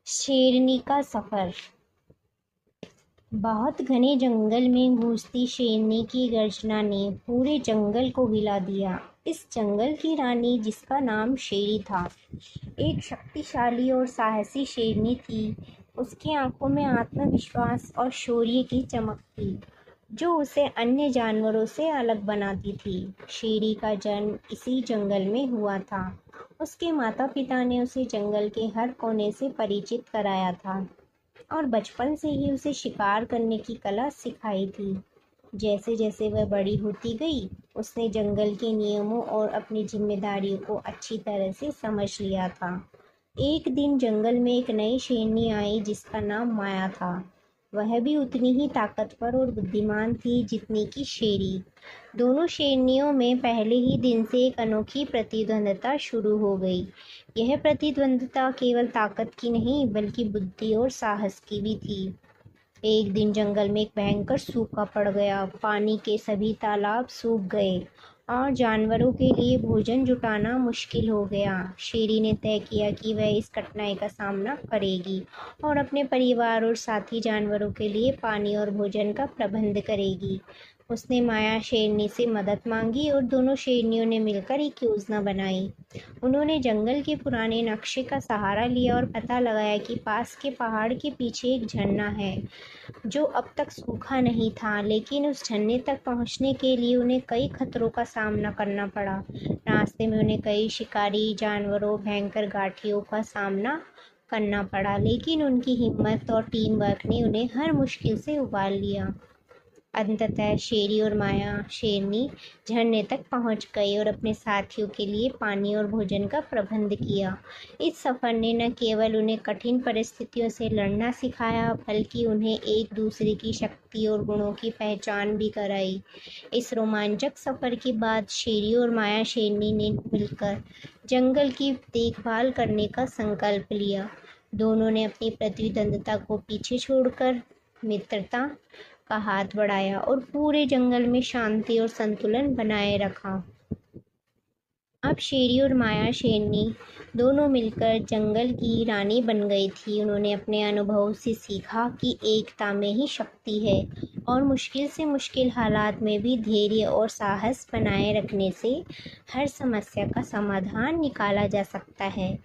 शेरनी का सफ़र। बहुत घने जंगल में गूंजती शेरनी की गर्जना ने पूरे जंगल को हिला दिया। इस जंगल की रानी, जिसका नाम शेरी था, एक शक्तिशाली और साहसी शेरनी थी। उसकी आंखों में आत्मविश्वास और शौर्य की चमक थी, जो उसे अन्य जानवरों से अलग बनाती थी। शेरी का जन्म इसी जंगल में हुआ था। उसके माता पिता ने उसे जंगल के हर कोने से परिचित कराया था और बचपन से ही उसे शिकार करने की कला सिखाई थी। जैसे जैसे वह बड़ी होती गई, उसने जंगल के नियमों और अपनी जिम्मेदारियों को अच्छी तरह से समझ लिया था। एक दिन जंगल में एक नई शेरनी आई, जिसका नाम माया था। वह भी उतनी ही ताकतवर और बुद्धिमान थी जितनी कि शेरी। दोनों शेरनियों में पहले ही दिन से एक अनोखी प्रतिद्वंद्विता शुरू हो गई। यह प्रतिद्वंद्विता केवल ताकत की नहीं, बल्कि बुद्धि और साहस की भी थी। एक दिन जंगल में एक भयंकर सूखा पड़ गया। पानी के सभी तालाब सूख गए और जानवरों के लिए भोजन जुटाना मुश्किल हो गया। शेरी ने तय किया कि वह इस कठिनाई का सामना करेगी और अपने परिवार और साथी जानवरों के लिए पानी और भोजन का प्रबंध करेगी। उसने माया शेरनी से मदद मांगी और दोनों शेरनियों ने मिलकर एक योजना बनाई। उन्होंने जंगल के पुराने नक्शे का सहारा लिया और पता लगाया कि पास के पहाड़ के पीछे एक झरना है, जो अब तक सूखा नहीं था। लेकिन उस झरने तक पहुंचने के लिए उन्हें कई खतरों का सामना करना पड़ा। रास्ते में उन्हें कई शिकारी जानवरों, भयंकर गाठियों का सामना करना पड़ा, लेकिन उनकी हिम्मत और टीम वर्क ने उन्हें हर मुश्किल से उबार लिया। अंततः शेरी और माया शेरनी झरने तक पहुंच गई और अपने साथियों के लिए पानी और भोजन का प्रबंध किया। इस सफर ने न केवल उन्हें कठिन परिस्थितियों से लड़ना सिखाया, बल्कि उन्हें एक दूसरे की शक्ति और गुणों की पहचान भी कराई। इस रोमांचक सफर के बाद शेरी और माया शेरनी ने मिलकर जंगल की देखभाल करने का संकल्प लिया। दोनों ने अपनी प्रतिद्वंद्विता को पीछे छोड़कर मित्रता का हाथ बढ़ाया और पूरे जंगल में शांति और संतुलन बनाए रखा। अब शेरी और माया शेरनी दोनों मिलकर जंगल की रानी बन गई थी। उन्होंने अपने अनुभव से सीखा कि एकता में ही शक्ति है और मुश्किल से मुश्किल हालात में भी धैर्य और साहस बनाए रखने से हर समस्या का समाधान निकाला जा सकता है।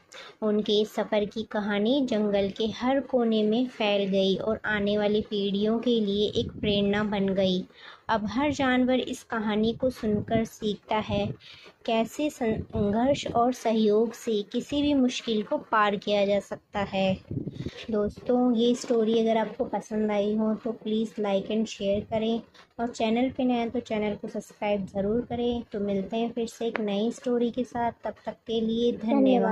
उनके इस सफ़र की कहानी जंगल के हर कोने में फैल गई और आने वाली पीढ़ियों के लिए एक प्रेरणा बन गई। अब हर जानवर इस कहानी को सुनकर सीखता है कैसे संघर्ष और सहयोग से किसी भी मुश्किल को पार किया जा सकता है। दोस्तों, ये स्टोरी अगर आपको पसंद आई हो तो प्लीज़ लाइक एंड शेयर करें और चैनल पे नए हैं तो चैनल को सब्सक्राइब ज़रूर करें। तो मिलते हैं फिर से एक नई स्टोरी के साथ। तब तक के लिए धन्यवाद।